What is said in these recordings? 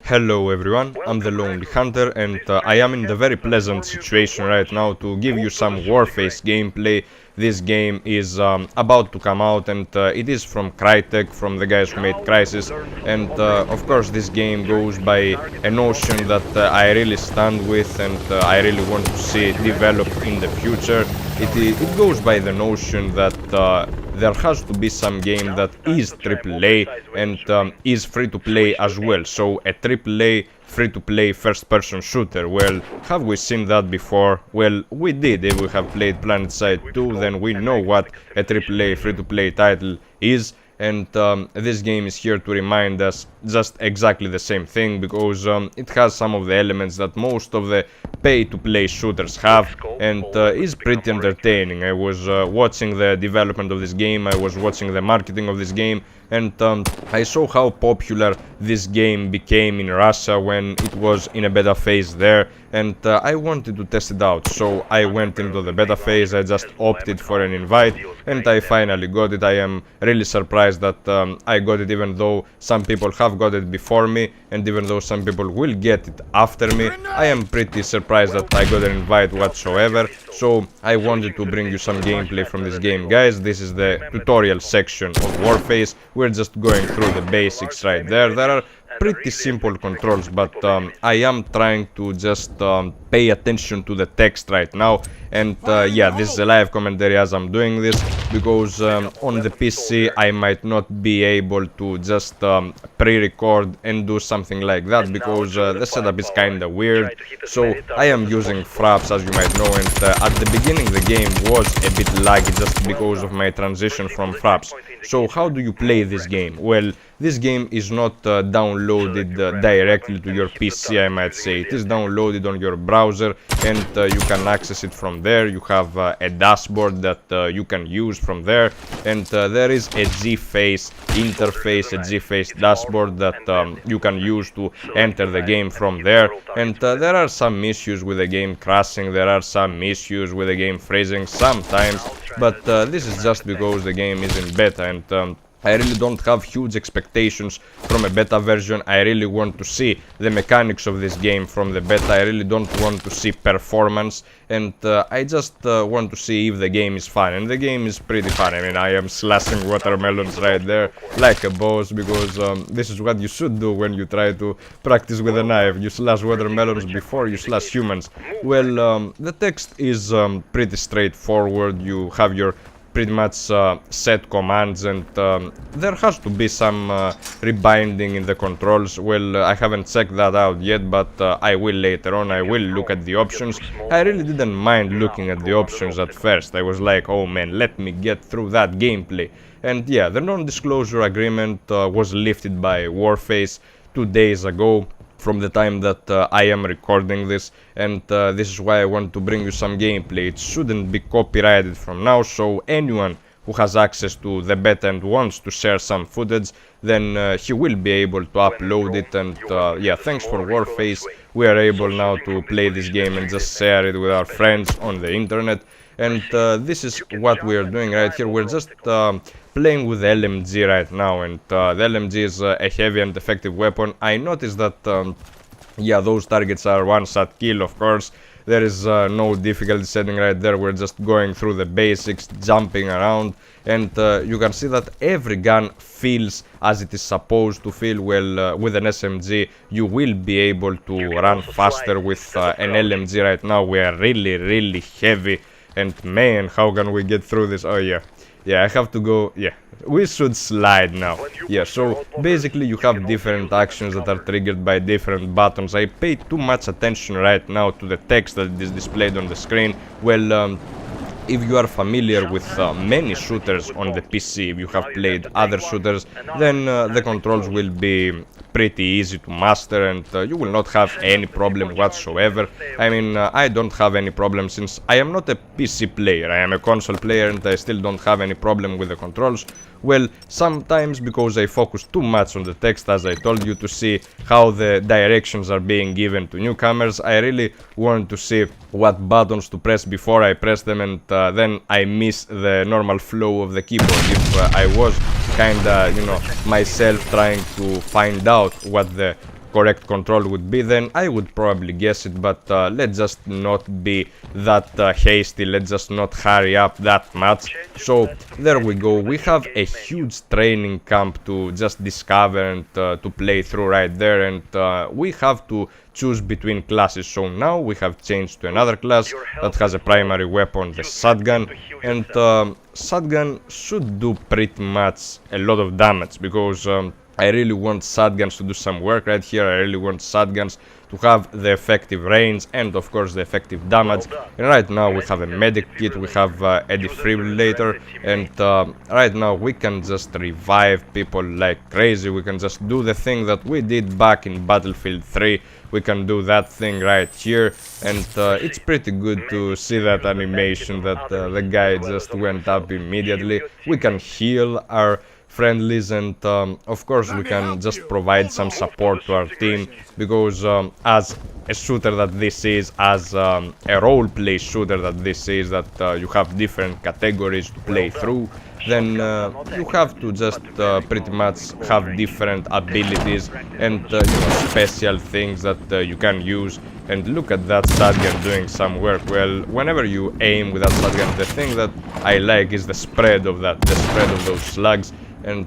Hello everyone, I'm the Lonely Hunter and I am in the very pleasant situation right now to give you some Warface gameplay. This game is about to come out and it is from Crytek, from the guys who made Crysis, and of course this game goes by a notion that I really stand with and I really want to see developed in the future. It goes by the notion that there has to be some game that is AAA and is free to play as well. So a AAA free to play first person shooter. Well, have we seen that before? Well, we did. If we have played PlanetSide 2, then we know what a AAA free to play title is. And this game is here to remind us just exactly the same thing, because it has some of the elements that most of the pay-to-play shooters have, and is pretty entertaining. I was watching the development of this game, I was watching the marketing of this game, and I saw how popular this game became in Russia when it was in a beta phase there, and I wanted to test it out. So I went into the beta phase, I just opted for an invite, and I finally got it. I am really surprised that I got it, even though some people have got it before me, and even though some people will get it after me. I am pretty surprised that I got an invite whatsoever. So I wanted to bring you some gameplay from this game, guys. This is the tutorial section of Warface. We're just going through the basics right there. There are pretty simple controls, but I am trying to just pay attention to the text right now. And yeah, this is a live commentary as I'm doing this, because on the PC I might not be able to just pre-record and do something like that, because the setup is kinda weird. So I am using fraps, as you might know, and at the beginning the game was a bit laggy just because of my transition from fraps. So how do you play this game? Well, this game is not downloaded directly to your PC, I might say. It is downloaded on your browser, and you can access it from there. You have a dashboard that you can use from there, and there is a G-Face interface, a G-Face dashboard that you can use to enter the game from there. And there are some issues with the game crashing, there are some issues with the game freezing sometimes, but this is just because the game is in beta, and I really don't have huge expectations from a beta version. I really want to see the mechanics of this game from the beta. I really don't want to see performance, and I just want to see if the game is fun, and the game is pretty fun. I mean, I am slashing watermelons right there like a boss, because this is what you should do when you try to practice with a knife. You slash watermelons before you slash humans. Well, the text is pretty straightforward. You have your pretty much set commands, and there has to be some rebinding in the controls. Well, I haven't checked that out yet, but I will later on. I will look at the options. I really didn't mind looking at the options at first. I was like, oh man, let me get through that gameplay. And yeah, the non-disclosure agreement was lifted by Warface 2 days ago, from the time that I am recording this, and this is why I want to bring you some gameplay. It shouldn't be copyrighted from now, so anyone who has access to the beta and wants to share some footage, then he will be able to upload it. And yeah, thanks for Warface, we are able now to play this game and just share it with our friends on the internet. And this is what we are doing right here. We're just playing with the LMG right now, and the LMG is a heavy and effective weapon. I noticed that yeah, those targets are one-shot kill, of course. There is no difficulty setting right there. We're just going through the basics, jumping around, and you can see that every gun feels as it is supposed to feel. Well, with an SMG you will be able to run faster. With an LMG right now we are really heavy, and man, how can we get through this? Oh yeah, I have to go. Yeah, we should slide now. Yeah, so basically you have different actions that are triggered by different buttons. I pay too much attention right now to the text that is displayed on the screen. Well, if you are familiar with many shooters on the PC, if you have played other shooters, then the controls will be pretty easy to master, and you will not have any problem whatsoever. I mean, I don't have any problem, since I am not a PC player, I am a console player, and I still don't have any problem with the controls. Well, sometimes because I focus too much on the text, as I told you, to see how the directions are being given to newcomers, I really want to see what buttons to press before I press them, and then I miss the normal flow of the keyboard. If I was kinda, you know, myself trying to find out what the correct control would be, then I would probably guess it, but let's just not be that hasty, let's just not hurry up that much. So there we go, we have a huge training camp to just discover and to play through right there, and we have to choose between classes. So now we have changed to another class that has a primary weapon, the shotgun, and shotgun should do pretty much a lot of damage, because I really want shotguns to do some work right here. I really want shotguns to have the effective range and of course the effective damage. And right now we have a medic kit, we have a defibrillator, and right now we can just revive people like crazy. We can just do the thing that we did back in Battlefield 3. We can do that thing right here, and it's pretty good to see that animation that the guy just went up immediately. We can heal our friendlies, and of course we can just provide some support to our team, because as a shooter that this is, as a role-play shooter that this is, that you have different categories to play through, then you have to just pretty much have different abilities and you know, special things that you can use. And look at that shotgun doing some work. Well, whenever you aim with that shotgun, the thing that I like is the spread of that, the spread of those slugs. And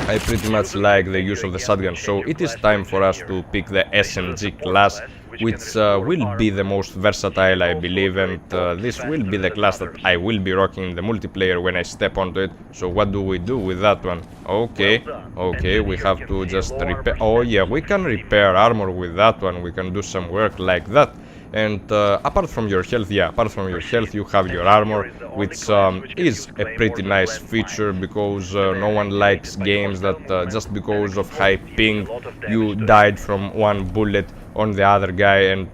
I pretty much like the use of the shotgun. So it is time for us to pick the SMG class, which will be the most versatile, I believe, and this will be the class that I will be rocking in the multiplayer when I step onto it. So what do we do with that one? Okay, we have to just repair. Oh yeah, we can repair armor with that one. We can do some work like that. And apart from your health, yeah, apart from your health, you have your armor, which is a pretty nice feature, because no one likes games that just because of high ping you died from one bullet on the other guy and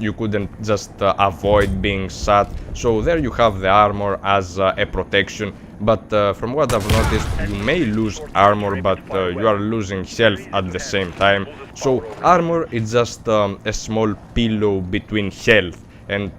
you couldn't just avoid being shot. So there you have the armor as a protection. But from what I've noticed, you may lose armor, but you are losing health at the same time. So armor is just a small pillow between health and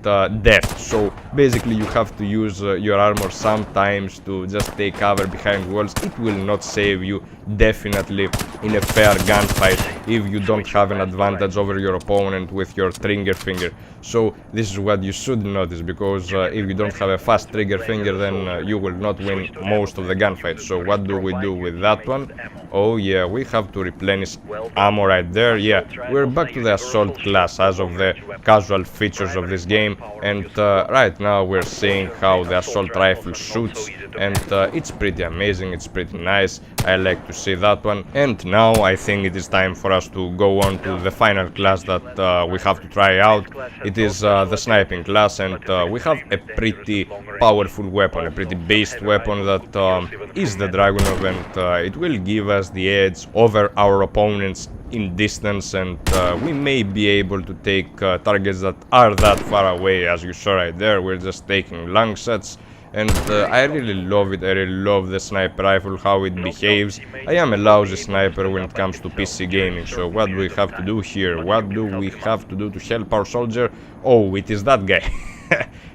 death. So basically you have to use your armor sometimes to just take cover behind walls. It will not save you, definitely, in a fair gunfight if you don't have an advantage over your opponent with your trigger finger. So this is what you should notice, because if you don't have a fast trigger finger, then you will not win most of the gunfights. So what do we do with that one? Oh yeah, we have to replenish ammo right there. Yeah, we're back to the assault class as of the casual features of this game, and right now we're seeing how the assault rifle shoots, and it's pretty amazing, it's pretty nice. I like to see that one. And now I think it is time for us to go on to the final class that we have to try out. It is the sniping class, and we have a pretty powerful weapon, a pretty based weapon that is the Dragunov, and it will give us the edge over our opponents in distance, and we may be able to take targets that are that far away. As you saw right there, we're just taking long shots, and I really love it. I really love the sniper rifle, how it behaves. I am a lousy sniper when it comes to PC gaming, so what do we have to do here? What do we have to do to help our soldier? Oh, it is that guy.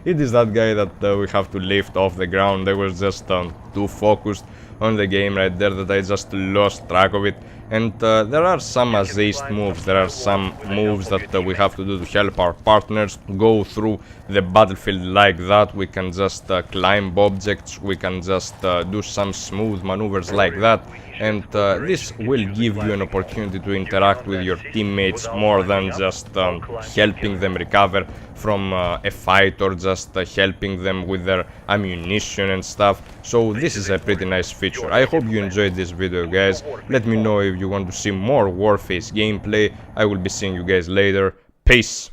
It is that guy that we have to lift off the ground. I was just too focused on the game right there that I just lost track of it. And there are some assist moves, there are some moves that we have to do to help our partners go through the battlefield like that. We can just climb objects, we can just do some smooth maneuvers like that. And this will give you an opportunity to interact with your teammates more than just helping them recover from a fight, or just helping them with their ammunition and stuff. So this is a pretty nice feature. I hope you enjoyed this video, guys. Let me know if you want to see more Warface gameplay. I will be seeing you guys later. Peace!